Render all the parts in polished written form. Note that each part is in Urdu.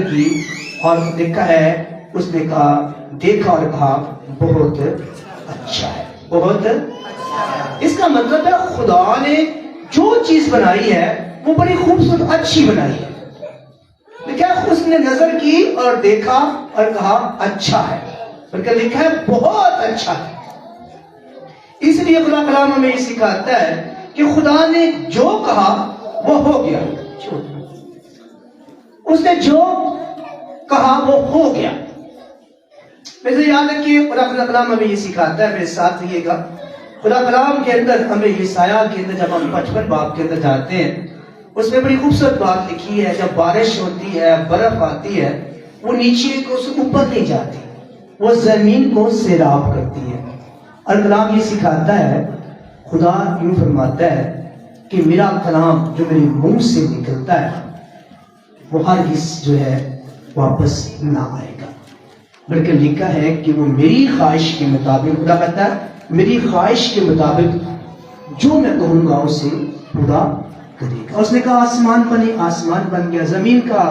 کی اور لکھا ہے اس نے کہا دیکھا اور کہا بہت اچھا ہے، بہت اس کا مطلب ہے خدا نے جو چیز بنائی ہے وہ بڑی خوبصورت اچھی بنائی ہے. لکھا ہے اس نے نظر کی اور دیکھا اور کہا اچھا ہے، بلکہ لکھا ہے بہت اچھا ہے. اس لیے خدا کلام ہمیں یہ سکھاتا ہے کہ خدا نے جو کہا وہ ہو گیا، اس نے جو کہا وہ ہو گیا. ویسے یاد رکھیے خدا کلام ہمیں یہ سکھاتا ہے، میرے ساتھ رہیے گا. خدا کلام کے اندر ہمیں یسایہ کے اندر جب ہم 55 باب کے اندر جاتے ہیں اس میں بڑی خوبصورت بات لکھی ہے. جب بارش ہوتی ہے، برف آتی ہے، وہ نیچے کو سے اوپر نہیں جاتی، وہ زمین کو سیراب کرتی ہے. اور کلام یہ سکھاتا ہے، خدا یوں فرماتا ہے کہ میرا کلام جو میرے منہ سے نکلتا ہے وہ ہرگز جو ہے واپس نہ آئے گا، بلکہ لکھا ہے کہ وہ میری خواہش کے مطابق، خدا کہتا ہے میری خواہش کے مطابق جو میں کہوں گا اسے پورا کرے گا. اس نے کہا آسمان بنے، آسمان بن گیا. زمین کا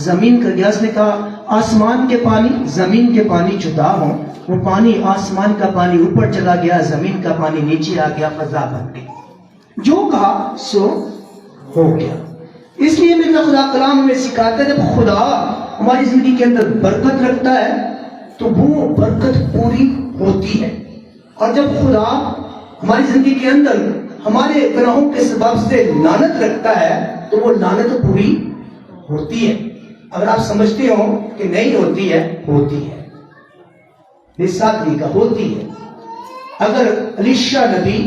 زمین کر گیا. اس نے کہا آسمان کے پانی زمین کے پانی جدا ہوں، وہ پانی آسمان کا پانی اوپر چلا گیا، زمین کا پانی نیچے آ گیا، فضا بن گئی. جو کہا سو ہو گیا. اس لیے میرا خدا کلام میں سکھاتا ہے جب خدا ہماری زندگی کے اندر برکت رکھتا ہے تو وہ برکت پوری ہوتی ہے، اور جب خدا ہماری زندگی کے اندر ہمارے گناہوں کے سبب سے لعنت رکھتا ہے تو وہ لعنت پوری ہوتی ہے. اگر آپ سمجھتے ہو کہ نہیں ہوتی ہے، ہوتی ہے. میرے ساتھ نہیں کہا ہوتی ہے. اگر الیشا نبی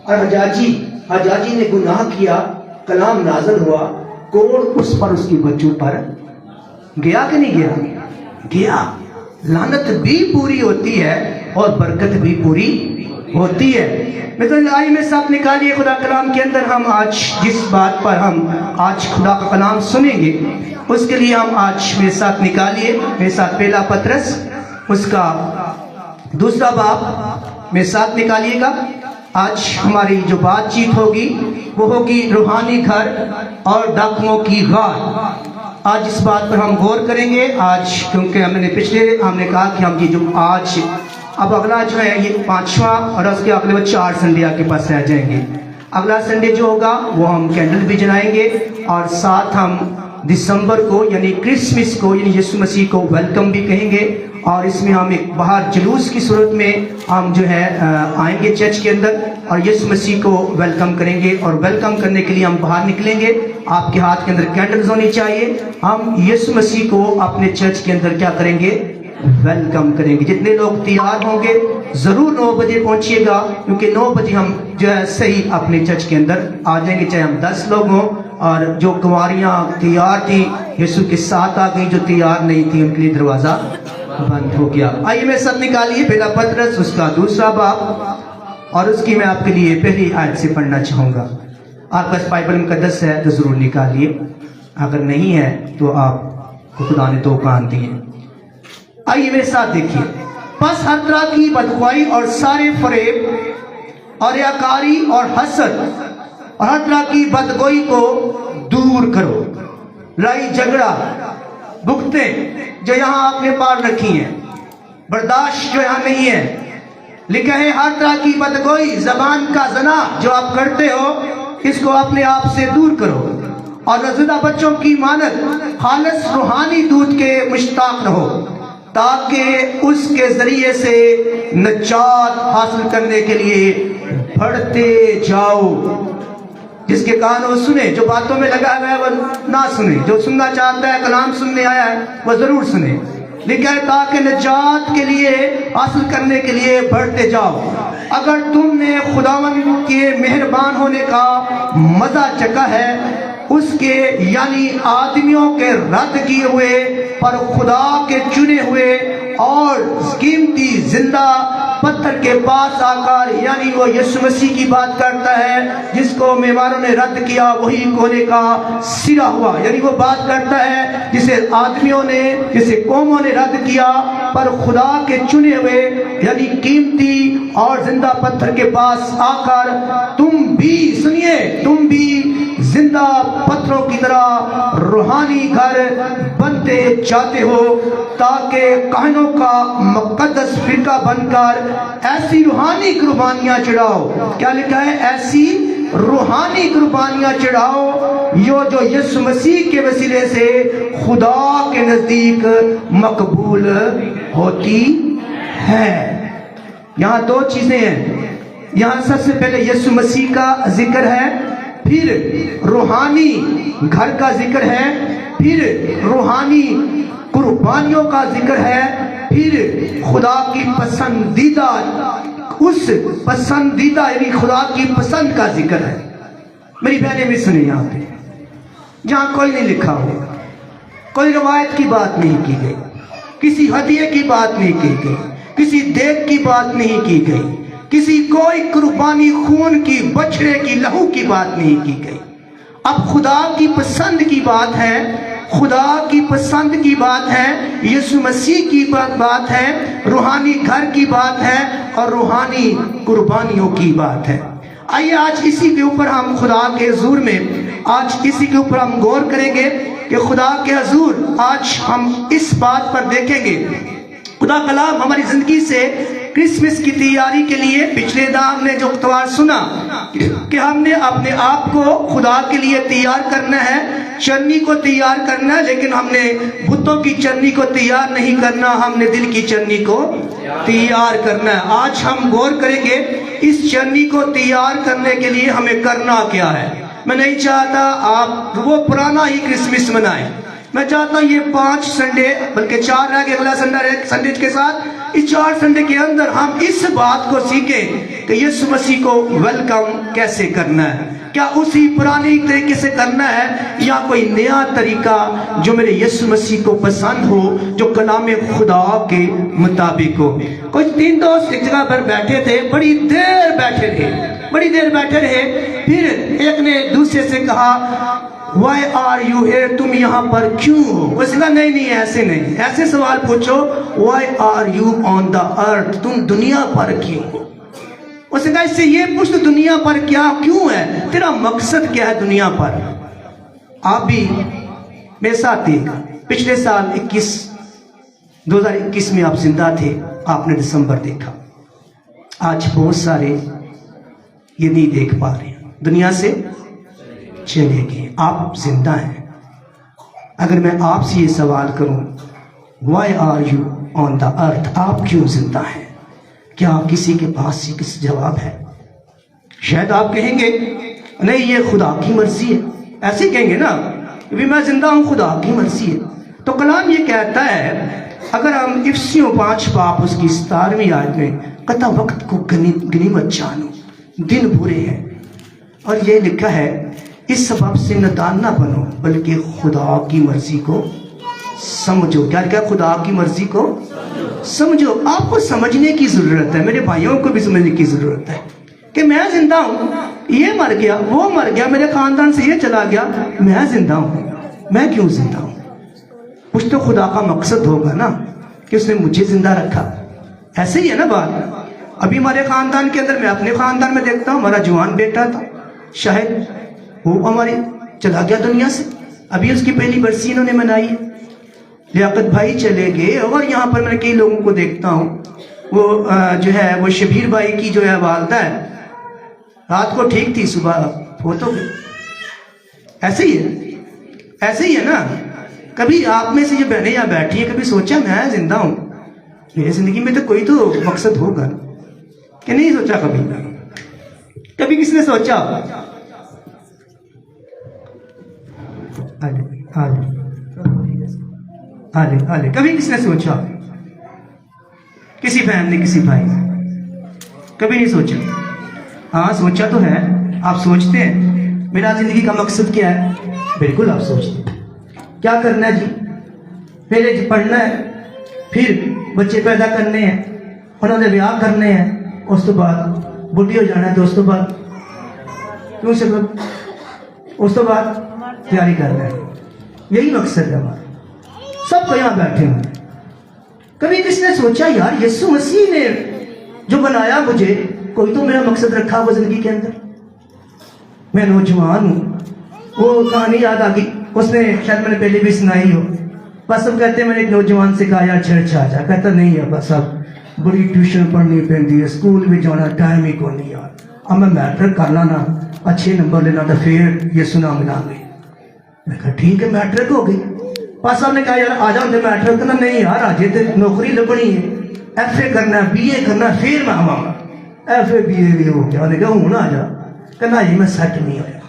اور حجاجی نے گناہ کیا، کلام نازل ہوا، کوڑ اس پر اس کی بچوں پر گیا کہ نہیں گیا؟ گیا. لعنت بھی پوری ہوتی ہے اور برکت بھی پوری ہوتی ہے. آئیے میں ساتھ نکالیے خدا کلام کے اندر ہم آج جس بات پر ہم آج خدا کا کلام سنیں گے اس کے لیے ہم آج میرے ساتھ نکالیے میرے ساتھ پہلا پطرس اس کا 2 باب میرے ساتھ نکالیے گا. آج ہماری جو بات چیت ہوگی وہ ہوگی روحانی گھر اور ڈاکوؤں کی غار. آج اس بات پر ہم غور کریں گے. آج کیونکہ ہم نے پچھلے ہم نے کہا کہ ہم یہ جو آج اب اگلا جو ہے یہ 5واں اور اس کے اگلے 4 سنڈے آپ کے پاس رہ جائیں گے. اگلا سنڈے جو ہوگا وہ ہم کینڈل بھی جلائیں گے اور ساتھ ہم دسمبر کو یعنی کرسمس کو یعنی یسوع مسیح کو ویلکم بھی کہیں گے. اور اس میں ہم ایک باہر جلوس کی صورت میں ہم جو ہے آئیں گے چرچ کے اندر اور یسوع مسیح کو ویلکم کریں گے. اور ویلکم کرنے کے لیے ہم باہر نکلیں گے. آپ کے ہاتھ کے اندر کینڈلز ہونی چاہیے. ہم یسوع مسیح کو اپنے چرچ کے اندر کیا کریں گے؟ ویلکم کریں گے. جتنے لوگ تیار ہوں گے ضرور 9 بجے پہنچیے گا، کیونکہ 9 بجے ہم جو ہے صحیح اپنے چرچ کے اندر آ جائیں گے، چاہے ہم 10 لوگ ہوں. اور جو کنواریاں تیار تھی یسوع کے ساتھ آ گئی، جو تیار نہیں تھی ان کے لیے دروازہ بند ہو گیا. آئیے میں سب نکالیے پہلا پطرس اس کا 2 باب اور اس کی میں آپ کے لیے پہلی آیت سے پڑھنا چاہوں گا. آپ پاس بائبل مقدس ہے تو ضرور نکالیے، اگر نہیں ہے تو آپ کو خدا نے توقان دی ہے. آئیے میرے ساتھ دیکھیے. پس ہر طرح کی بدخواہی اور سارے فریب اور ریاکاری اور حسد اور ہر طرح کی بدگوئی کو دور کرو. لڑائی جھگڑا بغضیں جو یہاں آپ نے پار رکھی ہیں، برداشت جو یہاں نہیں ہے. لکھا ہے ہر طرح کی بدگوئی، زبان کا زنا جو آپ کرتے ہو اس کو اپنے آپ سے دور کرو. اور زندہ بچوں کی مانند خالص روحانی دودھ کے مشتاق رہو، تاکہ اس کے ذریعے سے نجات حاصل کرنے کے لیے بڑھتے جاؤ. جس کے کان وہ سنے، جو باتوں میں لگا ہوا ہے وہ نہ سنے، جو سننا چاہتا ہے کلام سننے آیا ہے وہ ضرور سنے. لکھا ہے تاکہ نجات کے لیے حاصل کرنے کے لیے بڑھتے جاؤ. اگر تم نے خداوند کے مہربان ہونے کا مزہ چکھا ہے، اس کے یعنی آدمیوں کے رد کیے ہوئے پر خدا کے چنے ہوئے اور قیمتی زندہ پتھر کے پاس آ کر، یعنی وہ یسوع مسیح کی بات کرتا ہے جس کو معماروں نے رد کیا وہی کونے کا سرا ہوا. یعنی وہ بات کرتا ہے جسے آدمیوں نے جسے قوموں نے رد کیا پر خدا کے چنے ہوئے یعنی قیمتی اور زندہ پتھر کے پاس آ کر تم بھی سنیے، تم بھی زندہ پتھروں کی طرح روحانی گھر بنتے جاتے ہو، تاکہ کہنوں کا مقدس فرقہ بن کر ایسی روحانی قربانیاں چڑھاؤ. کیا لکھا ہے؟ ایسی روحانی قربانیاں چڑھاؤ جو یسوع مسیح کے وسیلے سے خدا کے نزدیک مقبول ہوتی ہے. یہاں دو چیزیں ہیں. یہاں سب سے پہلے یسوع مسیح کا ذکر ہے، پھر روحانی گھر کا ذکر ہے، پھر روحانی قربانیوں کا ذکر ہے، پھر خدا کی پسندیدہ، اس پسندیدہ یعنی خدا کی پسند کا ذکر ہے. میری بہنیں بھی سنیں، یہاں پہ جہاں کوئی نہیں لکھا ہو، کوئی روایت کی بات نہیں کی گئی، کسی ہدیے کی بات نہیں کی گئی، کسی دیگ کی بات نہیں کی گئی، کسی کوئی قربانی خون کی، بچڑے کی لہو کی بات نہیں کی گئی. اب خدا کی پسند کی بات ہے، خدا کی پسند کی بات ہے، یسوع مسیح کی بات ہے، روحانی گھر کی بات ہے اور روحانی قربانیوں کی بات ہے. آئیے آج اسی کے اوپر ہم خدا کے حضور میں آج اسی کے اوپر ہم غور کریں گے کہ خدا کے حضور آج ہم اس بات پر دیکھیں گے. خدا کلام ہماری زندگی سے کرسمس کی تیاری کے لیے پچھلے دام نے جو اتوار سنا کہ ہم نے اپنے آپ کو خدا کے لیے تیار کرنا ہے، چرنی کو تیار کرنا ہے، لیکن ہم نے بتوں کی چرنی کو تیار نہیں کرنا، ہم نے دل کی چرنی کو تیار کرنا ہے. آج ہم غور کریں گے اس چرنی کو تیار کرنے کے لیے ہمیں کرنا کیا ہے. میں نہیں چاہتا آپ وہ پرانا ہی کرسمس منائیں. میں چاہتا ہوں یہ 5 سنڈے بلکہ 4 رہ گئے، اگلا سنڈے کے ساتھ اس 4 سنڈے کے اندر ہم اس بات کو سیکھیں کہ یسوع مسیح کو ویلکم کیسے کرنا ہے. کیا اسی پرانے طریقے سے کرنا ہے یا کوئی نیا طریقہ جو میرے یسوع مسیح کو پسند ہو، جو کلام خدا کے مطابق ہو. کچھ 3 دوست ایک جگہ پر بیٹھے تھے، بڑی دیر بیٹھے رہے. پھر ایک نے دوسرے سے کہا why are you here؟ تم یہاں پر کیوں ہو؟ اس نے کہا نہیں ایسے نہیں، ایسے سوال پوچھو. why are you on the earth؟ تم دنیا پر کیوں ہو؟ اس نے کہا اس سے یہ پوچھ تو دنیا پر کیوں ہے، تیرا مقصد کیا ہے دنیا پر. آپ بھی میرے ساتھ تھے، پچھلے سال 2021 میں آپ زندہ تھے، آپ نے دسمبر دیکھا. آج بہت سارے یہ نہیں دیکھ پا رہے، دنیا سے چلے گئے. آپ زندہ ہیں. اگر میں آپ سے یہ سوال کروں why are you on the earth؟ آپ کیوں زندہ ہیں؟ کیا کسی کے پاس یہ کس جواب ہے؟ شاید آپ کہیں گے نہیں یہ خدا کی مرضی ہے. ایسے کہیں گے نا کہ میں زندہ ہوں، خدا کی مرضی ہے. تو کلام یہ کہتا ہے، اگر ہم افسیوں 5 باب اس کی 17ویں آیت میں قطع وقت کو غنیمت جانو، دن برے ہیں، اور یہ لکھا ہے اس سبب سے نادان نہ بنو بلکہ خدا کی مرضی کو سمجھو. کیا خدا کی مرضی کو سمجھو. آپ کو سمجھنے کی ضرورت ہے، میرے بھائیوں کو بھی سمجھنے کی ضرورت ہے کہ میں زندہ ہوں، یہ مر گیا، وہ مر گیا، میرے خاندان سے یہ چلا گیا، میں زندہ ہوں. میں کیوں زندہ ہوں؟ کچھ تو خدا کا مقصد ہوگا نا کہ اس نے مجھے زندہ رکھا. ایسے ہی ہے نا بات. ابھی ہمارے خاندان کے اندر، میں اپنے خاندان میں دیکھتا ہوں، ہمارا جوان بیٹا تھا، شاید وہ ہمارے چلا گیا دنیا سے. ابھی اس کی پہلی برسی انہوں نے منائی ہے. لیاقت بھائی چلے گئے، اور یہاں پر میں کئی لوگوں کو دیکھتا ہوں، وہ جو ہے وہ شبیر بھائی کی جو ہے والدہ ہے، رات کو ٹھیک تھی، صبح فوت ہو گئی. ایسے ہی ہے نا. کبھی آپ میں سے جو بہنیں یہاں بیٹھی ہیں، کبھی سوچا میں زندہ ہوں، میری زندگی میں تو کوئی تو مقصد ہوگا کہ نہیں سوچا؟ کبھی کس نے سوچا؟ کبھی کس نے سوچا؟ کسی بہن نے، کسی بھائی نے کبھی نہیں سوچا؟ ہاں سوچا تو ہے. آپ سوچتے ہیں میرا زندگی کا مقصد کیا ہے؟ بالکل آپ سوچتے ہیں. کیا کرنا ہے جی؟ پہلے پڑھنا ہے، پھر بچے پیدا کرنے ہیں، انہوں نے بیاہ کرنے ہیں، اس تو بعد بڈھی ہو جانا ہے، تو اس تو بعد کیوں سبب اس تو بعد تیاری کرنا ہے. یہی مقصد ہے ہمارا. سب کو یہاں بیٹھے ہیں. کبھی کس نے سوچا یار یسوع مسیح نے جو بنایا مجھے، کوئی تو میرا مقصد رکھا وہ زندگی کے اندر. میں نوجوان ہوں، وہ کہانی یاد آ گئی, اس نے شاید میں نے پہلے بھی سنائی ہو. بس اب کہتے ہیں میں نے ایک نوجوان سے کہا یار چرچ آ جا. کہتا نہیں ہے بس اب بڑی ٹیوشن پڑھنی پہنتی ہے, اسکول بھی جانا ٹائم ہی کو نہیں یار. اب میں میٹرک کر لانا, اچھے نمبر لینا تو پھر یہ سنا ملا گئی. میں کہا ٹھیک ہے میٹرک ہو گئی. پاس صاحب نے کہا یار آ جاؤ میٹرک کرنا. نہیں یار آجے تو نوکری لبنی ہے, ایف اے کرنا ہے, بی اے کرنا, پھر میں آواں گا. ایف اے بی اے بھی ہو گیا. انہوں نے کہا ہوں آ جا. کہنا جی میں سیٹ نہیں ہویا,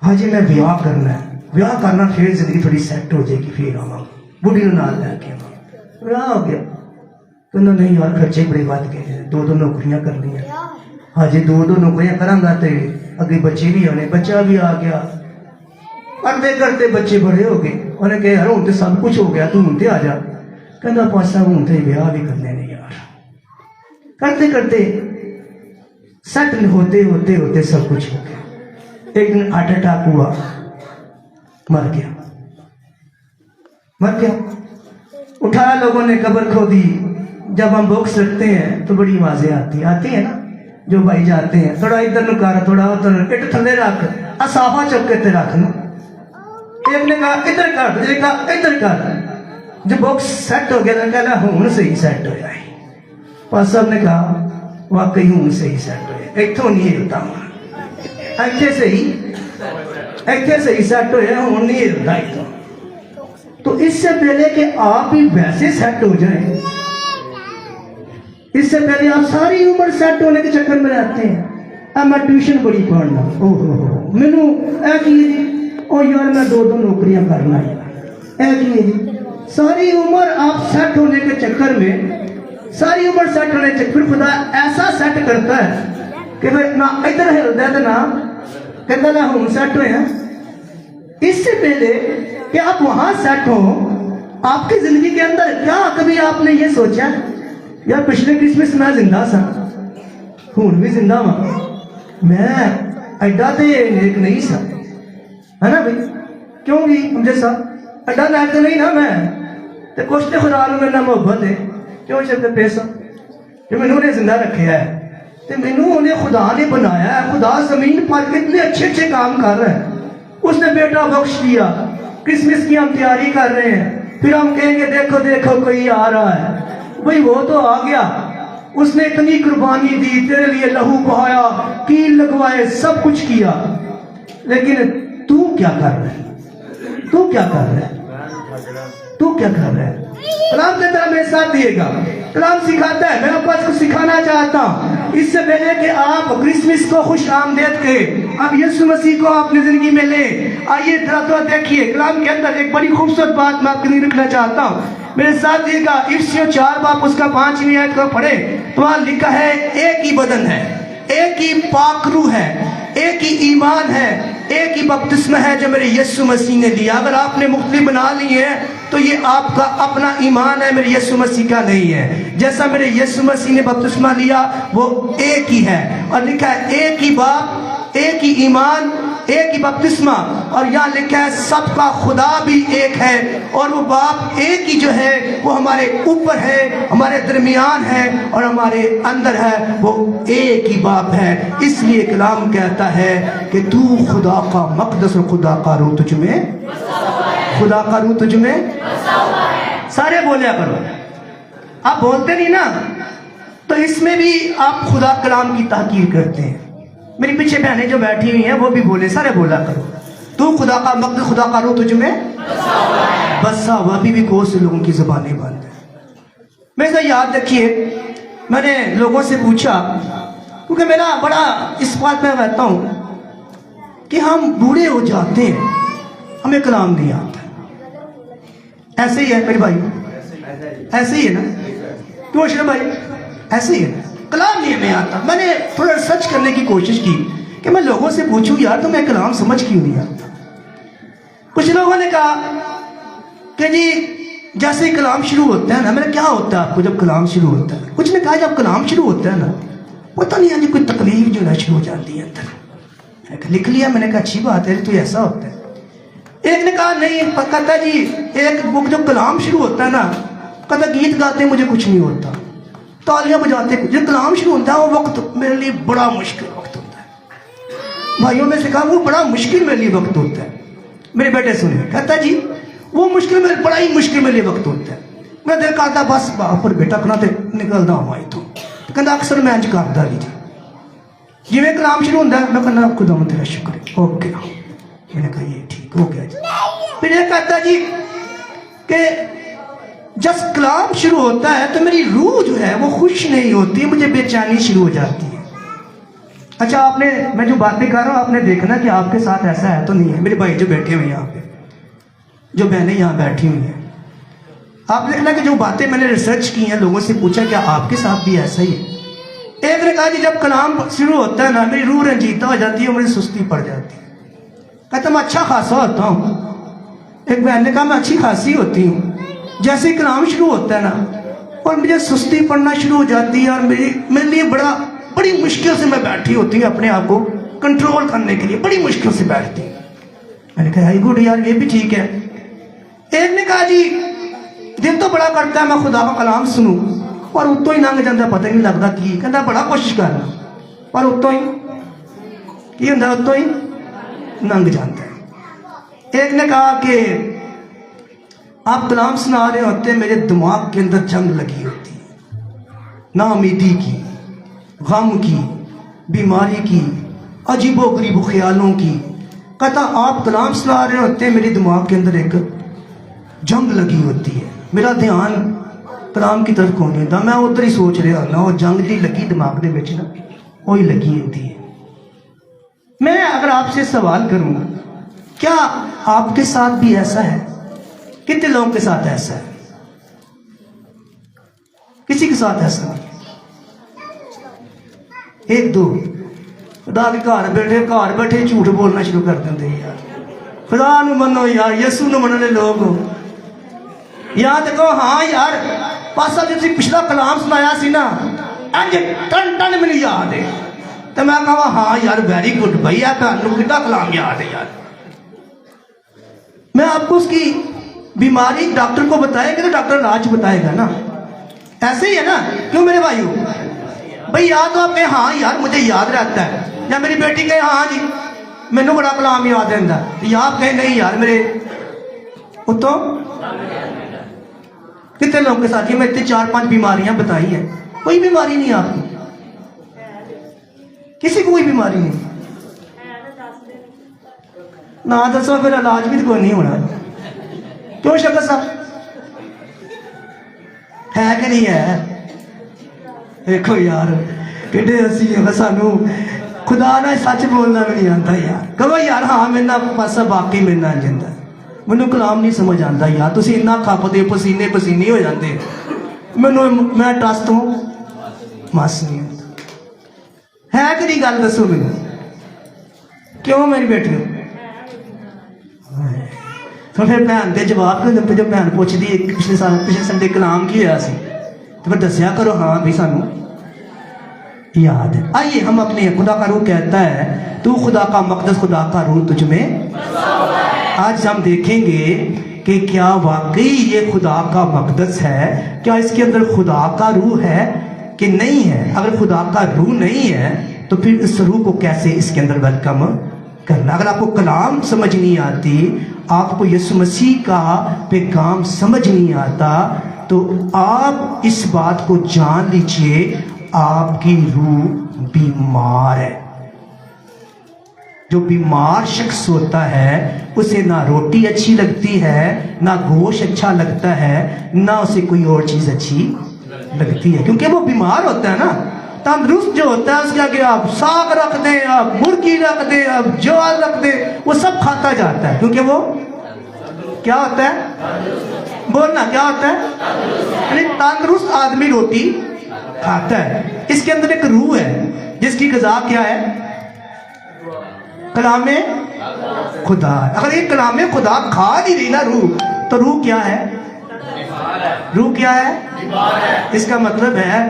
ہاں جی میں بیاہ کرنا ہے, بیاہ کرنا پھر زندگی تھوڑی سیٹ ہو جائے گی, پھر آواں گا, بڑھی نال لے کے آواں. بیاہ ہو گیا. کہنا نہیں یار خرچے بڑے بات گئے, 2 نوکریاں کرنی ہیں. ہاں جی 2 نوکریاں کراں گا تو اگے بچے بھی آنے, بچہ بھی آ گیا. کرتے کرتے بچے بڑے ہو گئے. انہیں کہا یار ہوں تو سب کچھ ہو گیا, تو ہوں تے آ جا. کہنا پاسا ہوں تے بیاہ بھی کرنے نہیں یار. کرتے کرتے سیٹل ہوتے ہوتے ہوتے سب کچھ ہو گیا. ایک دن ہارٹ اٹیک ہوا, مر گیا. مر گیا. اٹھایا لوگوں نے, قبر کھو دی. جب ہم بکس رکھتے ہیں تو بڑی آوازیں آتی ہیں نا, جو بھائی جاتے ہیں تھوڑا ادھر نو کر, تھوڑا ادھر, اٹ تھلے رکھ, اصافہ چک کے تے رکھ نا. ایک نے کہا ادھر کر, دوسرے نے کہا ادھر کر. جو باکس سیٹ ہو گیا تو کہنا ہوں صحیح سیٹ ہو جائے. پاس صاحب نے کہا واقعی ہوں صحیح سیٹ ہو جائے, اتوں نہیں ہلتا ہوں, ایتھے صحیح سیٹ ہو جائے, ہوں نہیں ہلتا اتوں. تو اس سے پہلے کہ آپ ہی ویسے سیٹ ہو جائیں, اس سے پہلے آپ ساری عمر سیٹ ہونے کے چکر میں رہتے ہیں. اب میں ٹیوشن بڑی پڑھنا, او ہو مینو اے کی جی, او یار میں 2 نوکریاں کرنا ہے, اے کی جی. ساری عمر آپ سیٹ ہونے کے چکر میں, ساری عمر سیٹ ہونے کے چکر, خدا ایسا سیٹ کرتا ہے کہ نہ ادھر ہلتا ہے نہ کہتا نہ ہوں سیٹ ہوئے ہیں. اس سے پہلے کہ آپ وہاں سیٹ ہوں, آپ کی زندگی کے اندر کیا کبھی آپ نے یہ سوچا یار پچھلے کرسمس میں زندہ سا, ہوں بھی زندہ ہوں, میں ایڈا تے نیک نہیں سا, ہے نا بھائی, کیوں بھی جیسا ایڈا نیک تو نہیں نا میں, تو کچھ تو خدا نے میرے محبت ہے, کیوں چلتے پیسہ جو میں نے زندہ رکھے ہے, تو میں نے خدا نے بنایا ہے. خدا زمین پر اتنے اچھے اچھے کام کر رہا ہے. اس نے بیٹا بخش دیا, کرسمس کی ہم تیاری کر رہے ہیں, پھر ہم کہیں گے دیکھو دیکھو کوئی آ رہا ہے. بھئی وہ تو آ گیا, اس نے اتنی قربانی دی, تیرے لیے لہو بہایا, کیل لگوائے, سب کچھ کیا, لیکن تو کیا کر رہا ہے, تو کیا کر رہا ہے, تو کیا کر رہا ہے. کلام کے طرح میرے ساتھ دیے گا, کلام سکھاتا ہے. میں آپ کو سکھانا چاہتا ہوں اس سے پہلے کہ آپ کرسمس کو خوش آمدید کہیں, اب یسوع مسیح کو اپنی زندگی میں لیں. آئیے تھوڑا دیکھیے کلام کے اندر ایک بڑی خوبصورت بات میں آپ کے لیے رکھنا چاہتا ہوں. میرے ساتھ دیے گا افسیوں 4 باب اس کا 5ویں آیت کو پڑھے تو وہاں لکھا ہے ایک ہی بدن ہے, ایک ہی پاک روح ہے, ایک ہی ایمان ہے, ایک ہی بپتسمہ ہے جو میرے یسوع مسیح نے دیا. اگر آپ نے مختلف بنا لی ہے تو یہ آپ کا اپنا ایمان ہے, میرے یسوع مسیح کا نہیں ہے. جیسا میرے یسوع مسیح نے بپتسمہ لیا وہ ایک ہی ہے, اور لکھا ہے ایک ہی باپ, ایک ہی ایمان, ایک ہی بپتسمہ, اور یہاں لکھا ہے سب کا خدا بھی ایک ہے, اور وہ باپ ایک ہی جو ہے وہ ہمارے اوپر ہے, ہمارے درمیان ہے, اور ہمارے اندر ہے, وہ ایک ہی باپ ہے. اس لیے کلام کہتا ہے کہ تو خدا کا مقدس اور خدا کا روح تجھ میں, خدا کا روح تجھ میں. سارے بولیا کرو, آپ بولتے نہیں نا, تو اس میں بھی آپ خدا کلام کی تحقیر کرتے ہیں. میری پیچھے بہنیں جو بیٹھی ہوئی ہیں وہ بھی بولے, سارے بولا کرو تو خدا کا مقدس, خدا کا روح تجھ میں بسا ہوا. ابھی بھی بہت سے لوگوں کی زبانیں بند ہیں. میں سے یاد رکھیے, میں نے لوگوں سے پوچھا, کیونکہ میرا بڑا اس بات میں رہتا ہوں کہ ہم بوڑھے ہو جاتے ہیں, ہمیں کلام نہیں آتا. ایسے ہی ہے میرے بھائی, ایسے ہی ہے نا, کیوں اشرف بھائی, ایسے ہی ہے, کلام نہیں ہمیں آتا. میں نے تھوڑا سرچ کرنے کی کوشش کی کہ میں لوگوں سے پوچھوں یار تمہیں کلام سمجھ کیوں نہیں آتا. کچھ لوگوں نے کہا کہ جی جیسے ہی کلام شروع ہوتا ہے نا, میں نے کیا ہوتا ہے آپ کو جب کلام شروع ہوتا ہے. کچھ نے کہا جب کلام شروع ہوتا ہے نا پتہ نہیں آج کوئی تکلیف جو ہے شروع ہو جاتی ہے اندر. لکھ لیا, میں نے کہا اچھی بات ہے, تو ایسا ہوتا ہے. ایک نے کہا نہیں, کہتا جی ایک بک جو کلام شروع ہوتا ہے نا, کہتا گیت گاتے مجھے کچھ نہیں ہوتا, تالیاں بجاتے, جو کلام شروع ہوتا ہے وہ وقت میرے لیے بڑا مشکل وقت ہوتا ہے. بھائیوں میں سے کہا وہ بڑا مشکل میرے لیے وقت ہوتا ہے. میرے بیٹے سنے, کہتا جی وہ مشکل میں بڑا ہی مشکل میرے لیے وقت ہوتا ہے. میں دل کرتا بس باپر بیٹا کنا تے نکلدا ہوں آئی تو کہندا اکثر میں انج کردا جی جویں کلام شروع ہوندا ہے میں کہنا خدا من تیرا شکر ہے اوکے. میں نے کہا یہ ٹھیک ہو گیا جی. پھر یہ کہتا جی کہ جب کلام شروع ہوتا ہے تو میری روح جو ہے وہ خوش نہیں ہوتی, مجھے بے چینی شروع ہو جاتی ہے. اچھا آپ نے, میں جو باتیں کر رہا ہوں آپ نے دیکھنا کہ آپ کے ساتھ ایسا ہے تو نہیں ہے. میرے بھائی جو بیٹھے ہوئے ہیں یہاں پہ, جو بہنیں یہاں بیٹھی ہوئی ہیں, آپ دیکھنا کہ جو باتیں میں نے ریسرچ کی ہیں, لوگوں سے پوچھا کہ آپ کے ساتھ بھی ایسا ہی ہے. ایک نے کہا جی جب کلام شروع ہوتا ہے نا میری روح رنجیدہ ہو جاتی ہے, مجھے سستی پڑ جاتی ہے. کہتا میں اچھا خاصا ہوتا ہوں. ایک بہن نے کہا میں اچھی خاصی ہوتی ہوں, جیسے ہی کلام شروع ہوتا ہے نا اور مجھے سستی پڑنا شروع ہو جاتی ہے, اور میرے لیے بڑی مشکل سے میں بیٹھی ہوتی ہوں اپنے آپ کو کنٹرول کرنے کے لیے, بڑی مشکل سے بیٹھتی ہوں. میں نے کہا ہائی گڈ یار یہ بھی ٹھیک ہے. ایک نے کہا جی دل تو بڑا کرتا ہے میں خدا کا کلام سنوں اور اتوں ہی لنگ جاتا, پتہ نہیں لگتا کی کہتا بڑا کوشش کرنا پر اتوں ہی کی ہوتا ہے, اتوں ہی لنگ جاتا ہے. ایک نے کہا کہ آپ کلام سنا رہے ہوتے میرے دماغ کے اندر جنگ لگی ہوتی ہے, نا امیدی کی, غم کی, بیماری کی, عجیب و غریب خیالوں کی. کہتا آپ کلام سنا رہے ہوتے میرے دماغ کے اندر ایک جنگ لگی ہوتی ہے, میرا دھیان کلام کی طرف کو نہیں ہوتا, میں ادھر ہی سوچ رہا ہونا, وہ جنگ جی لگی دماغ دے وچ نا وہی لگی ہوتی ہے. میں اگر آپ سے سوال کروں کیا آپ کے ساتھ بھی ایسا ہے؟ کتنے لوگوں کے ساتھ ایسا ہے؟ کسی کے ساتھ ایسا نہیں. ایک دو خدا کے گھر بیٹھے جھوٹ بولنا شروع کر دیں یار, خدا نو منو یار, یسو نو مننے لوگ یا تے کہو ہاں یار پاسا جی تسی پچھلا کلام سنایا سی نا انج ٹن ٹن مینوں یاد ہے, تو میں کہا ہاں یار ویری گڈ بھائی ہے تانوں کتنا کلام یاد ہے یار. میں آپ کو اس کی بیماری ڈاکٹر کو بتائے گا تو ڈاکٹر علاج بتائے گا نا, ایسے ہی ہے نا, کیوں میرے بھائیو بھائی یاد تو آپ کہیں ہاں یار مجھے یاد رہتا ہے, یا میری بیٹی کہے ہاں جی مینوں بڑا کلام یاد رہتا ہے, یا آپ کہیں نہیں یار میرے اتوں. کتنے لوگوں کے ساتھ میں اتنے 4-5 بیماریاں بتائی ہیں, کوئی بیماری نہیں آپ کو, کسی کو کوئی بیماری نہیں. نہ دسو پھر علاج بھی تو کوئی نہیں ہونا. کیوں شکر صاحب ہے کہ نہیں ہے؟ دیکھو یار کہتے اسی سانو خدا نہ سچ بولنا بھی نہیں آتا یار. کہو یار ہاں میرا پاسا باقی میرا جاتا ہے, مینوں کلام نہیں سمجھ آتا یار, تسی اتنا کھپتے پسینے پسینے ہو جاتے, میں ٹس تو مس نہیں ہے کہ نہیں. گل دسو مینوں کیوں میری بیٹی تو پھر بہن دے جواب کیوں جب بہن پوچھتی پچھلے سنڈے کلام کی ہوا سی تو پھر دسیا کرو ہاں بھی سانو یاد ہے. آئیے ہم اپنے خدا کا روح کہتا ہے تو خدا کا مقدس, خدا کا روح تجھ میں. آج ہم دیکھیں گے کہ کیا واقعی یہ خدا کا مقدس ہے, کیا اس کے اندر خدا کا روح ہے کہ نہیں ہے. اگر خدا کا روح نہیں ہے تو پھر اس روح کو کیسے اس کے اندر ویلکم کرنا. اگر آپ کو کلام سمجھ نہیں آتی, آپ کو یسوع مسیح کا پیغام سمجھ نہیں آتا, تو آپ اس بات کو جان لیجئے آپ کی روح بیمار ہے. جو بیمار شخص ہوتا ہے اسے نہ روٹی اچھی لگتی ہے, نہ گوشت اچھا لگتا ہے, نہ اسے کوئی اور چیز اچھی لگتی ہے, کیونکہ وہ بیمار ہوتا ہے نا. تندرست جو ہوتا ہے اس کے آگے آپ ساگ رکھ دیں, آپ مرغی رکھ دیں, آپ جوار رکھ دیں, وہ سب کھاتا جاتا ہے, کیونکہ وہ کیا ہوتا ہے, بولنا کیا ہوتا ہے, یعنی تندرست آدمی روٹی کھاتا ہے. اس کے اندر ایک روح ہے جس کی غذا کیا ہے, کلام خدا. اگر یہ کلام خدا کھا نہیں رہی نا روح, تو روح کیا ہے, روح کیا ہے, اس کا مطلب ہے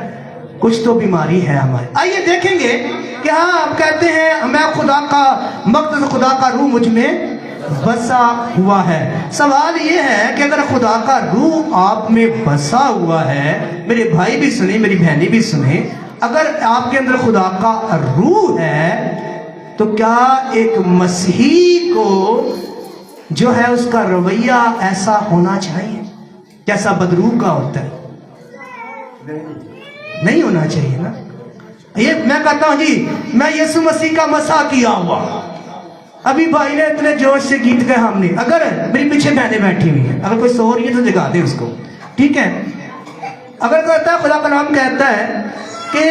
کچھ تو بیماری ہے ہماری. آئیے دیکھیں گے کہ ہاں آپ کہتے ہیں میں خدا کا مقدس, خدا کا روح مجھ میں بسا ہوا ہے. سوال یہ ہے کہ اگر خدا کا روح آپ میں بسا ہوا ہے, میرے بھائی بھی سنیں میری بہنیں بھی سنیں, اگر آپ کے اندر خدا کا روح ہے تو کیا ایک مسیحی کو جو ہے اس کا رویہ ایسا ہونا چاہیے جیسا بدرو کا ہوتا ہے؟ نہیں ہونا چاہیے نا. یہ میں کہتا ہوں جی میں یسوع مسیح کا مسح کیا ہوا. ابھی بھائی نے اتنے جوش سے گیت گئے ہم نے. اگر میری پیچھے بہنیں بیٹھی ہوئی ہیں, اگر کوئی سو رہی ہے تو جگا دے اس کو, ٹھیک ہے. اگر کہتا ہے خدا کا نام کہتا ہے کہ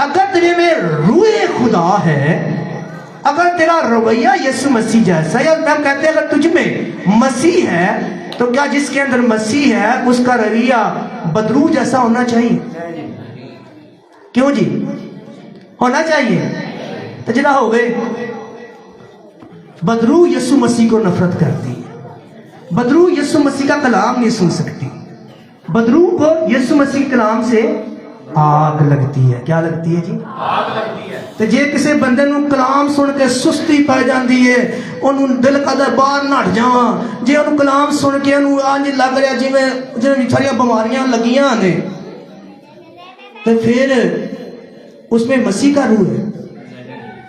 اگر تیرے میں روح خدا ہے, اگر تیرا رویہ یسوع مسیح جیسا ہے, یا ہم کہتے ہیں اگر تجھ میں مسیح ہے تو کیا جس کے اندر مسیح ہے اس کا رویہ بدرو جیسا ہونا چاہیے؟ کیوں جی ہونا چاہیے؟ تو جنا ہو گئے. بدرو یسوع مسیح کو نفرت کرتی ہے. بدرو یسوع مسیح کا کلام نہیں سن سکتی. بدرو کو یسوع مسیح کلام سے آگ لگتی ہے. کیا لگتی ہے جی؟ آگ لگتی ہے. تو جے کسی بندے نو کلام سن کے سستی پی جاندی ہے, انہوں دل کا باہر نٹ جاواں, جے انہوں کلام سن کے انہوں آج لگ رہا جی میں جنہیں ساری بیماریاں لگیاں نے, تو پھر اس میں مسیح کا روح ہے.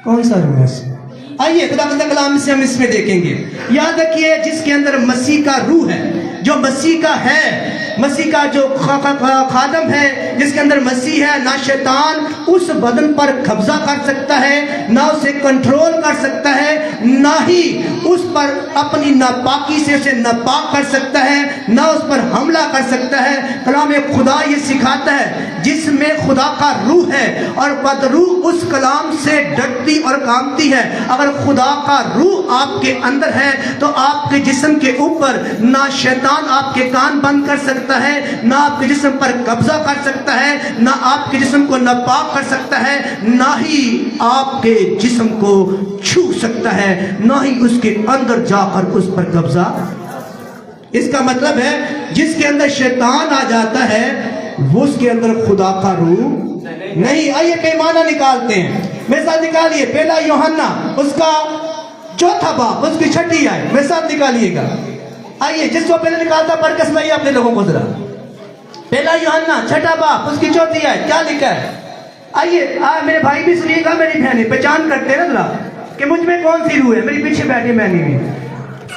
کون سا روح ہے اس میں؟ آئیے خدا کا کلام سے ہم اس میں دیکھیں گے. یاد رکھیے جس کے اندر مسیح کا روح ہے, جو مسیح کا ہے, مسیح کا جو خادم ہے, جس کے اندر مسیح ہے, نہ شیطان اس بدن پر قبضہ کر سکتا ہے, نہ اسے کنٹرول کر سکتا ہے, نہ ہی اس پر اپنی ناپاکی سے اسے ناپاک کر سکتا ہے, نہ اس پر حملہ کر سکتا ہے. کلام خدا یہ سکھاتا ہے جس میں خدا کا روح ہے اور بدروح اس کلام سے ڈرتی اور کامتی ہے. اگر خدا کا روح آپ کے اندر ہے تو آپ کے جسم کے اوپر نہ شیطان آپ کے کان بند کر سکتا ہے, نہ آپ کے جسم پر قبضہ کر سکتا ہے, نہ آپ کے جسم کو ناپاک کر سکتا ہے, نہ ہی آپ کے جسم کو چھو سکتا ہے, نہ ہی اس کے اندر جا کر اس پر قبضہ. اس کا مطلب ہے جس کے اندر شیطان آ جاتا ہے وہ اس کے اندر خدا کا روح نہیں. آئیے پیمانہ نکالتے ہیں, میرے ساتھ نکالیے پہلا یوحنا اس کا 4 باب اس کی 6 آیت میرے ساتھ نکالیے گا. آئیے جس کو پہلے نکالتا پڑھ کے سنائیے اپنے لوگوں کو ذرا. پہلا یوحنا 6 باب اس کی 4 آیت کیا لکھا ہے؟ آئیے میرے بھائی بھی سنیے گا, میری بہنیں پہچان کرتے ہیں ذرا کہ مجھ میں کون سی روح ہے. میری پیچھے بیٹھی بہنیں بھی,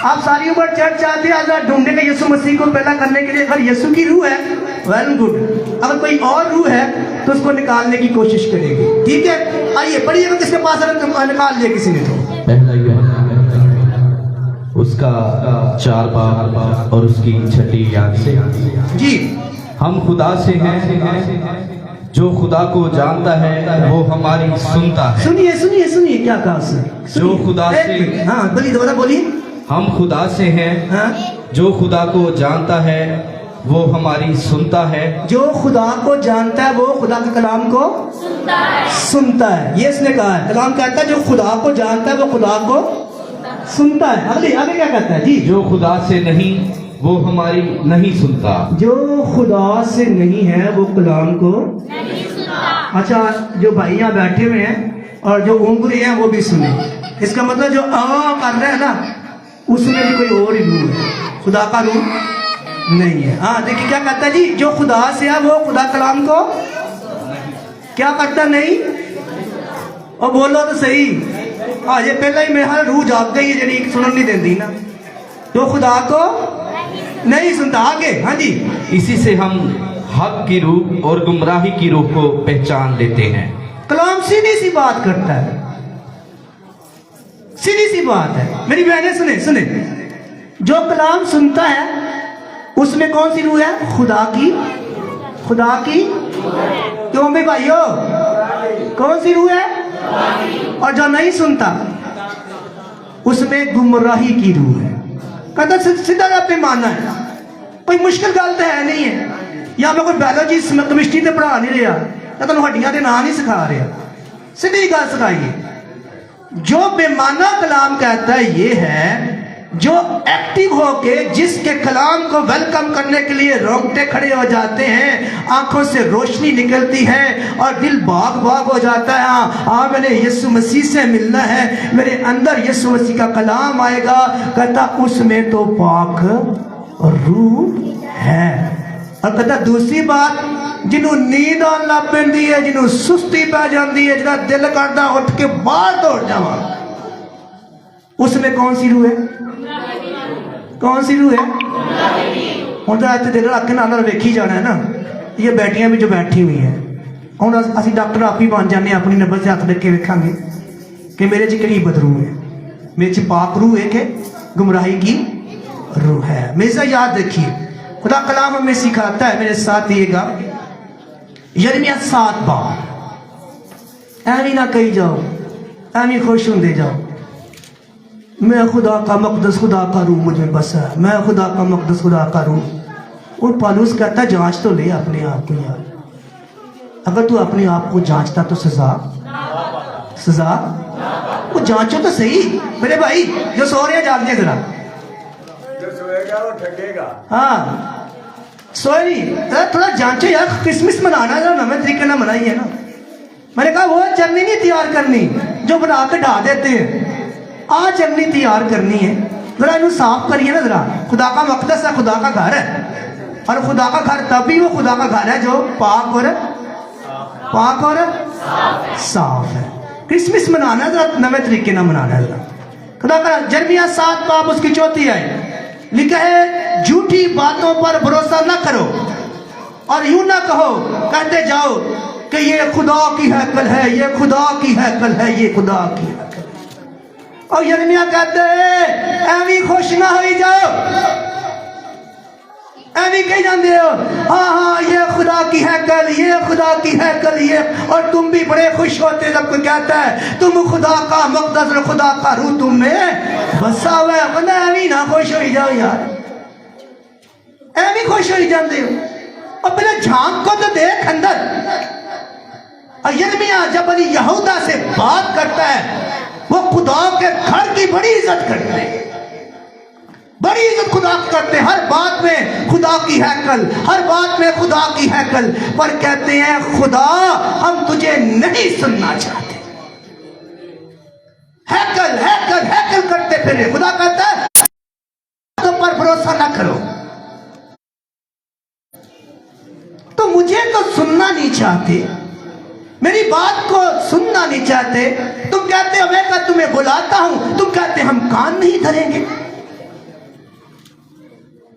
آپ ساری عمر چرچ آتے ہیں آزاد ڈھونڈنے کے یسوع مسیح کو پیدا کرنے کے لیے. اگر یسوع کی روح ہے ویل گڈ, اگر کوئی اور روح ہے تو اس کو نکالنے کی کوشش کرے گی, ٹھیک ہے. آئیے پڑھیے گا کس کے پاس نکال لیا کسی نے تو. پہلا یوحنا اس کا 4 باب اور اس کی 6 آیت سے, جی ہم خدا سے ہیں, جو خدا کو جانتا ہے وہ ہماری سنتا ہے. سنیے سنیے سنیے کیا کہا اس نے. جو خدا سے, ہاں بولیے دوبارہ بولیے. ہم خدا سے ہیں, ہاں جو خدا کو جانتا ہے وہ ہماری سنتا ہے. جو خدا کو جانتا ہے وہ خدا کے کلام کو سنتا ہے. یہ اس نے کہا ہے, کلام کہتا ہے جو خدا کو جانتا ہے وہ خدا کو سنتا ہے. آگے کیا کہتا ہے جی؟ جو خدا سے نہیں وہ ہماری نہیں سنتا. جو خدا سے نہیں ہے وہ کلام کو نہیں سنتا. اچھا جو بھائی یہاں بیٹھے ہوئے ہیں اور جو اونگ رہے ہیں وہ بھی سنیں. اس کا مطلب جو کر رہے ہیں نا اس میں بھی کوئی اور ہی روح ہے, خدا کا روح نہیں ہے. ہاں دیکھیے کیا کہتا ہے جی, جو خدا سے ہے وہ خدا کلام کو کیا کرتا نہیں. اور بولو تو صحیح. ہاں یہ پہلا ہی میرا روح جاگ گئی ہے جی سنن نہیں دیندی نا. جو خدا کو نہیں سنتا. آگے ہاں جی, اسی سے ہم حق کی روح اور گمراہی کی روح کو پہچان لیتے ہیں. کلام سیدھی سی بات کرتا ہے, سیدھی سی بات ہے. میری بہنیں سنیں سنیں, جو کلام سنتا ہے اس میں کون سی روح ہے؟ خدا کی. خدا کی کیوں بھی بھائیو کون سی روح ہے؟ اور جو نہیں سنتا اس میں گمراہی کی روح ہے. کہتا سیدھا آپ نے ماننا ہے, کوئی مشکل گل تو ہے نہیں ہے. یا میں کوئی بایولوجی کیمسٹری تے پڑھا نہیں رہا, یا تمہیں ہڈیاں دے نام نہیں سکھا رہا. سیدھی گل سکھائیے. جو بے معنی کلام کہتا ہے یہ ہے جو ایکٹیو ہو کے جس کے کلام کو ویلکم کرنے کے لیے رونگٹے کھڑے ہو جاتے ہیں, آنکھوں سے روشنی نکلتی ہے اور دل باغ باغ ہو جاتا ہے. ہاں میں نے یسوع مسیح سے ملنا ہے, میرے اندر یسوع مسیح کا کلام آئے گا. کہتا اس میں تو پاک روح ہے. اور کہتا دوسری بات, جنہوں نیند آن لگ پیندی ہے, جنہوں سستی پہ جاندی ہے, جنہوں دل کردا اٹھ کے باہر دوڑ جاواں, اس میں کون سی روح ہے؟ کون سی روح ہے؟ ہوں تو اتنے دل رکھ کے نال ویکھی جانا ہے نا، یہ بیٹیاں بھی جو بیٹھی ہوئی ہیں، ہوں اسی ڈاکٹر آپ ہی بن جانے اپنی نبض سے ہاتھ رکھ کے ویکھاں گے کہ میرے چ کہڑی بد روح ہے، میرے چ پاک روح ہے کہ گمراہی کی روح ہے۔ ہمیشہ یاد رکھیے خدا کلام ہمیں سکھاتا ہے، میرے ساتھ دیے گا یرمیہ 7 بار، ایویں نہ کہی جاؤ، ایویں خوش ہوندے جاؤ میں خدا کا مقدس، خدا کا روح مجھ میں بسا ہے، میں خدا کا مقدس، خدا کا روح۔ اور پالوس کہتا ہے جانچ تو لے اپنے آپ کو یار، اگر تو اپنے آپ کو جانچتا تو سزا وہ جانچو تو صحیح میرے بھائی جو سو رہے ہیں، جاگ دیا ذرا، جو سوئے گا وہ ٹھگے گا۔ ہاں سوئے نہیں، تھوڑا جانچو یار، کرسمس منانا ہے نا، میں طریقے نہ منائی ہے نا۔ میں نے کہا وہ چٹنی نہیں تیار کرنی جو بنا کے ڈھا دیتے ہیں، چٹنی تیار کرنی ہے، ذرا انہوں صاف کریے نا ذرا۔ خدا کا مقدس ہے، خدا کا گھر ہے، اور خدا کا گھر تبھی وہ خدا کا گھر ہے جو پاک اور صاف ہے۔ کرسمس منانا ہے ذرا نئے طریقے نہ منانا ہے ذرا۔ خدا کا یرمیہ 7 باب اس کی 4 آیت لکھا ہے، جھوٹی باتوں پر بھروسہ نہ کرو اور یوں نہ کہو کہتے جاؤ کہ یہ خدا کی ہیکل ہے، یہ خدا کی ہیکل ہے، یہ خدا کی ہیکل ہے۔ اور یرمیہ کہتے ہیں ایویں خوش نہ ہوئی جاؤ، ایویں کہی جاندے ہو ہاں ہاں یہ خدا کی ہیکل، یہ خدا کی ہیکل، یہ، اور تم بھی بڑے خوش ہوتے جب کوئی کہتا ہے تم خدا کا مقدس اور خدا کا روح تم میں بسا ہوا ہے۔ ورنہ ایویں نہ خوش ہوئی جاؤ یار، ایویں خوش ہوئی جاندے ہو، اور پہلے جھانک کو تو دیکھ اندر۔ اور یرمیہ جب علی یہودا سے بات کرتا ہے، وہ خدا کے گھر کی بڑی عزت کرتے ہیں، بڑی عزت خدا کی کرتے ہیں، ہر بات میں خدا کی ہیکل، ہر بات میں خدا کی ہیکل، پر کہتے ہیں خدا ہم تجھے نہیں سننا چاہتے، ہیکل ہیکل ہیکل کرتے پھرے۔ خدا کہتا ہے تم پر بھروسہ نہ کرو، تو مجھے تو سننا نہیں چاہتے، میری بات کو سننا نہیں چاہتے، تم کہتے ہو میں تمہیں بلاتا ہوں، تم کہتے ہم کان نہیں دھریں گے۔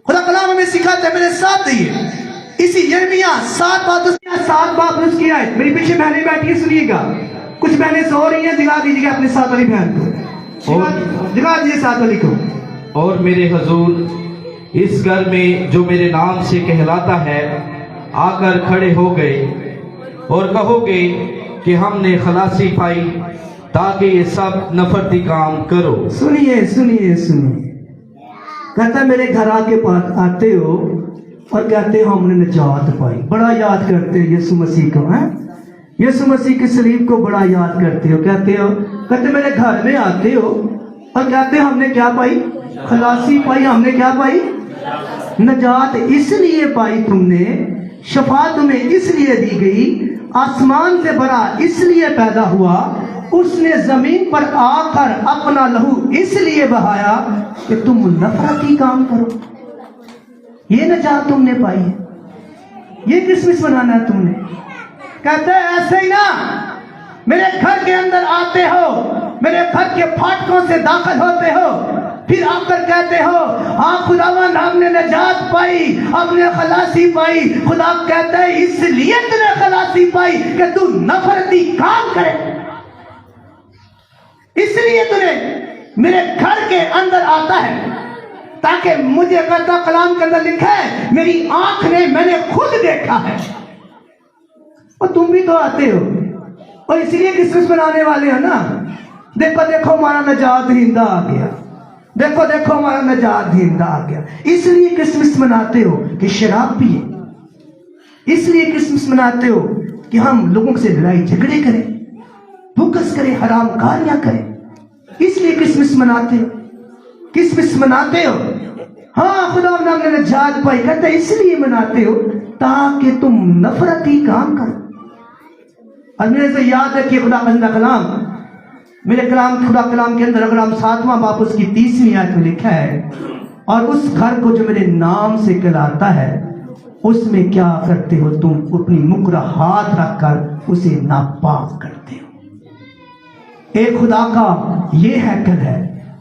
خدا کلام ہمیں سکھاتا ہے، میرے ساتھ دیئے اسی یرمیہ 7 باب اس کی آیت، میری پیچھے بہنیں بیٹھی سنیے گا، کچھ بہنیں سو رہی ہیں، دکھا دیجیے گا اپنے ساتھ والی بہن کو، دکھا دیجیے ساتھ والی کو۔ اور میرے حضور اس گھر میں جو میرے نام سے کہلاتا ہے آ کر کھڑے ہو گئے اور کہو گے کہ ہم نے خلاصی پائی تاکہ یہ سب نفرتی کام کرو۔ سنیے سنیے سنیے، کہتا ہے میرے گھر آ کے آتے ہو اور کہتے ہو ہم نے نجات پائی، بڑا یاد کرتے ہو یسوع مسیح کو، ہیں یسوع مسیح کی صلیب کو بڑا یاد کرتے ہو، کہتے میرے گھر میں آتے ہو اور کہتے ہم نے کیا پائی؟ خلاصی پائی، ہم نے کیا پائی؟ نجات اس لیے پائی تم نے، شفا تمہیں اس لیے دی گئی، آسمان سے بڑا اس لیے پیدا ہوا، اس نے زمین پر آ کر اپنا لہو اس لیے بہایا کہ تم نفرتی کام کرو۔ یہ نجات تم نے پائی ہے، یہ کرسمس منانا ہے تم نے۔ کہتے ہیں ایسے ہی نا، میرے گھر کے اندر آتے ہو، میرے گھر کے پھاٹکوں سے داخل ہوتے ہو، پھر آ کر کہتے ہو ہاں خداوند ہم نے نجات پائی، ہم نے خلاصی پائی۔ خدا کہتا ہے اس لیے تم نے خلاصی پائی کہ تم نفرتی کام کرے، اس لیے تمہیں میرے گھر کے اندر آتا ہے تاکہ مجھے کہتا کلام کے اندر لکھا ہے میری آنکھ نے میں نے خود دیکھا ہے، اور تم بھی تو آتے ہو، اور اس لیے کرسمس منانے والے ہو نا۔ دیکھو دیکھو ہمارا نجات دہندہ آ گیا، دیکھو دیکھو ہمارا نجات دہندہ آ گیا، اس لیے کرسمس مناتے ہو کہ شراب پیے، اس لیے کرسمس مناتے ہو کہ ہم لوگوں سے لڑائی جھگڑے کریں، بغض کریں، حرام کاریاں کریں، اس لیے کرسمس مناتے ہو، کرسمس مناتے ہو۔ ہاں خدا نے ہم نے نجات پائی، کہتے اس لیے مناتے ہو تاکہ تم نفرتی کام کرو۔ اور میرے سے یاد رکھیے خدا کا کلام، میرے خدا کلام کے اندر اگر ہم 7واں باب اس کی 30ویں آیت میں لکھا ہے، اور اس گھر کو جو میرے نام سے کہلاتا ہے اس میں کیا کرتے ہو تم؟ اپنی مکرہ ہاتھ رکھ کر اسے ناپاک کرتے ہو۔ ایک خدا کا یہ ہیکل ہے،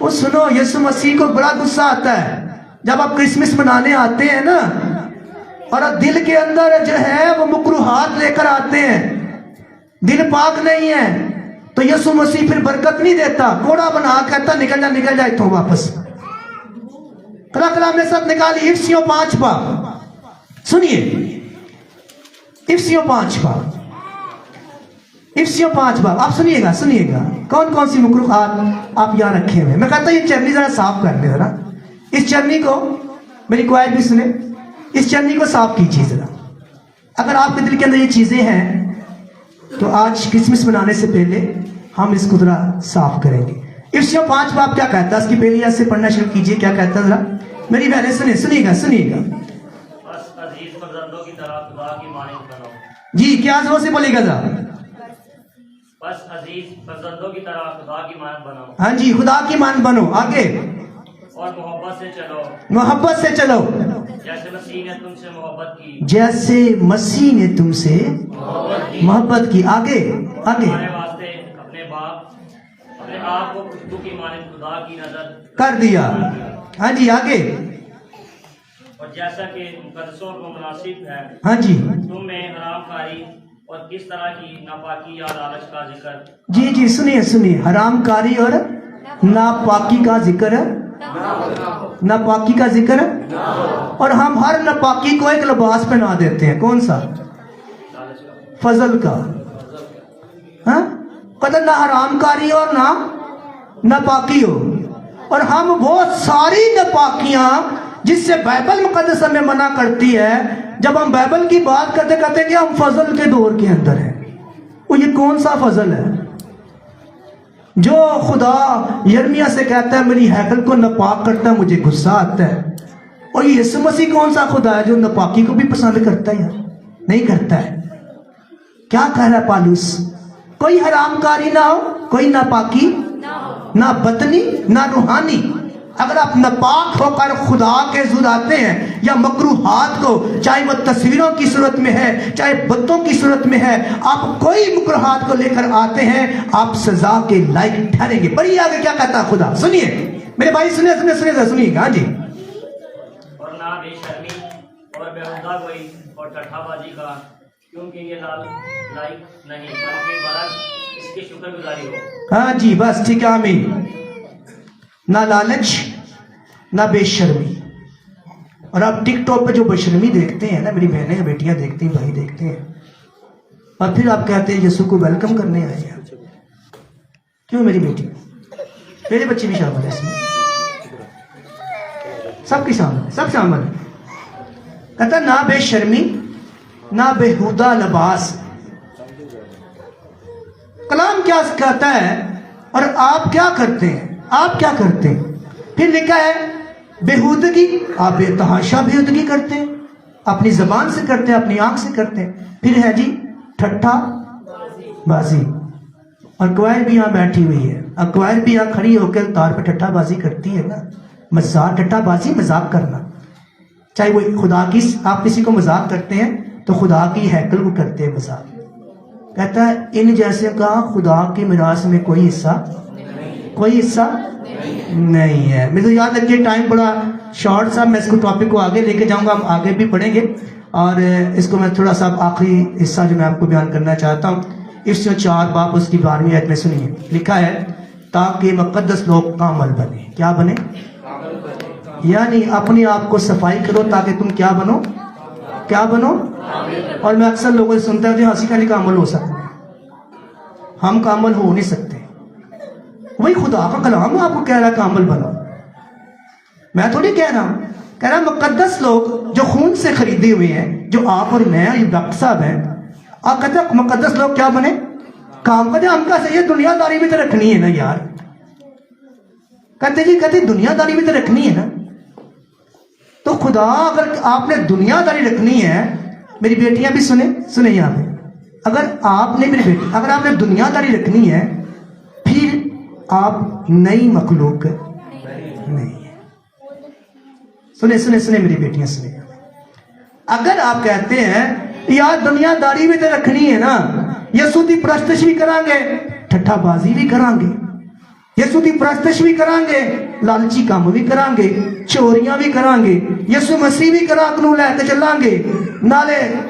وہ سنو، یسوع مسیح کو بڑا غصہ آتا ہے جب آپ کرسمس منانے آتے ہیں نا اور دل کے اندر جو ہے وہ مکروہات لے کر آتے ہیں، دل پاک نہیں ہے، تو یسوع مسیح پھر برکت نہیں دیتا، کوڑا بنا کہتا نکل جا تو واپس۔ کلام نے سب نکالی افسیوں 5 باب، سنیے افسیوں 5 باب، افسیوں 5 باب، آپ سنیے گا کون کون سی مکروہات آپ یہاں رکھے ہوئے۔ میں کہتا ہوں یہ چرنی ذرا صاف کر لیں، ذرا اس چرنی کو، میری کوائٹ بھی سنیں، اس چرنی کو صاف کیجیے ذرا۔ اگر آپ کے دل کے اندر یہ چیزیں ہیں تو آج کرسمس منانے سے پہلے ہم اس کو ذرا صاف کریں گے۔ افسیوں 5 باب کیا کہتا ہے، اس کی پہلی آیت سے پڑھنا شروع کیجیے، کیا کہتا ہے ذرا میری بہنیں سنیے گا۔ بس عزیز فرزندوں کی طرح خدا کی مانند بنو۔ جی کیا زور سے بولیے گا ذرا؟ بس عزیز فرزندوں کی طرح خدا کی مانند بنو ہاں جی، خدا کی مان بنو۔ آگے، اور محبت سے چلو محبت سے چلو جیسے مسیح نے تم سے محبت کی، جیسے مسیح نے تم سے محبت کی۔ آگے ہمارے واسطے اپنے آپ کو خوشبو کی مانند خدا کی نظر کر دیا۔ ہاں جی آگے، اور جیسا کہ مقدسوں کو مناسب ہے ہاں جی تم میں حرام کاری اور کس طرح کی ناپاکی یا لالچ کا ذکر، جی سنیے، حرام کاری اور ناپاکی کا ذکر، ناپاکی کا ذکر، اور ہم ہر ناپاکی کو ایک لباس پہنا دیتے ہیں، کون سا؟ فضل کا۔ ہاں قدر نہ حرام کاری اور نہ ناپاکی ہو، اور ہم وہ ساری ناپاکیاں جس سے بائبل مقدس ہمیں منع کرتی ہے، جب ہم بائبل کی بات کرتے کہتے ہیں کہ ہم فضل کے دور کے اندر ہیں۔ وہ یہ کون سا فضل ہے جو خدا یرمیہ سے کہتا ہے میری ہیکل کو ناپاک کرتا ہے، مجھے غصہ آتا ہے؟ اور یہ یسوع مسیح کون سا خدا ہے جو ناپاکی کو بھی پسند کرتا ہے یا نہیں کرتا ہے؟ کیا کہہ رہا ہے پالوس؟ کوئی حرام کاری نہ ہو، کوئی ناپاکی، نہ بدنی، نہ روحانی۔ اگر آپ ناپاک ہو کر خدا کے حضور آتے ہیں یا مکروہات کو، چاہے وہ تصویروں کی صورت میں ہے چاہے بتوں کی صورت میں ہے، آپ کوئی مکروہات کو لے کر آتے ہیں، آپ سزا کے لائق ٹھہریں گے۔ بڑی آگے کیا کہتا ہے خدا، سنیے میرے بھائی، سنیے گا جی۔ اور نہ بے شرمی اور بیہودہ گوئی اور ٹٹھا بازی کا، کیونکہ یہ لائق نہیں بلکہ برعکس اس کی شکر گزاری ہو۔ ہاں جی بس ٹھیک ہے، آمین۔ نہ لالچ نہ بے شرمی۔ اور آپ ٹک ٹاک پہ جو بے شرمی دیکھتے ہیں نا، میری بہنیں بیٹیاں دیکھتی ہیں، بھائی دیکھتے ہیں، اور پھر آپ کہتے ہیں یسوع کو ویلکم کرنے آئے ہیں۔ کیوں میری بیٹی؟ میرے بچے بھی شامل ہیں اس میں، سب کی شامل ہے، سب شامل ہے۔ کہتا نہ بے شرمی نہ بےہودہ لباس۔ کلام کیا کہتا ہے اور آپ کیا کرتے ہیں؟ آپ کیا کرتے ہیں؟ پھر لکھا ہے بےہودگی، آپ بے تحاشا بےہودگی کرتے ہیں، اپنی زبان سے کرتے ہیں، اپنی آنکھ سے کرتے ہیں۔ پھر ہے جی ٹھٹھا بازی، اور کوائر بھی یہاں بیٹھی ہوئی ہے، اور کوائر بھی یہاں کھڑی ہو کر تار پہ ٹھٹھا بازی کرتی ہے نا، مزاق، ٹھٹھا بازی مذاق کرنا، چاہے وہ خدا کی، آپ کسی کو مذاق کرتے ہیں تو خدا کی ہیکل کو کرتے ہیں مذاق۔ کہتا ہے ان جیسے کا خدا کی میراث میں کوئی حصہ نہیں ہے۔ مجھے یاد رکھیے ٹائم بڑا شارٹ سا، میں اس کو ٹاپک کو آگے لے کے جاؤں گا، ہم آگے بھی پڑھیں گے، اور اس کو میں تھوڑا سا آخری حصہ جو میں آپ کو بیان کرنا چاہتا ہوں، افسیوں 4 باب اس کی 12ویں آیت میں سنیے، لکھا ہے تاکہ مقدس لوگ کامل بنے۔ کیا بنے؟ یعنی اپنے آپ کو صفائی کرو تاکہ تم کیا بنو؟ اور میں اکثر لوگوں سے سنتا ہوں کہ ہنسی کھانے کامل ہو سکتا، ہم کامل ہو نہیں سکتے۔ وہی خدا کا کلام آپ کو کہہ رہا ہے کامل بنو، میں تھوڑی کہہ رہا مقدس لوگ جو خون سے خریدے ہوئے ہیں، جو آپ اور میں یہ ڈاکٹر صاحب ہیں، آپ کہتے ہیں مقدس لوگ کیا بنے؟ کام کرتے۔ ہم کیسے؟ یہ دنیا داری بھی تو رکھنی ہے نا یار، کہتے دنیا داری بھی تو رکھنی ہے نا۔ تو خدا اگر آپ نے دنیا داری رکھنی ہے، میری بیٹیاں بھی سنیں یہاں پہ، اگر آپ نے، میری بیٹی، اگر آپ نے دنیا داری رکھنی ہے، پھر آپ نئی مخلوق نہیں ہے۔ سنیں میری بیٹیاں سنیں، اگر آپ کہتے ہیں یار دنیا داری بھی تو رکھنی ہے نا، یسوع دی پرستش بھی کریں گے، ٹھٹھا بازی بھی کریں گے، ਯਿਸੂ ਦੀ ਪ੍ਰਸਤਿਸ਼ ਵੀ ਕਰਾਂਗੇ, ਲਾਲਚੀ ਕੰਮ ਵੀ ਕਰਾਂਗੇ, ਚੋਰੀਆਂ ਵੀ ਕਰਾਂਗੇ, ਯਿਸੂ ਮਸੀਹ ਵੀ ਗ੍ਰਾਹਕ ਨੂੰ ਲੈ ਕੇ ਚੱਲਾਂਗੇ, ਨਾਲੇ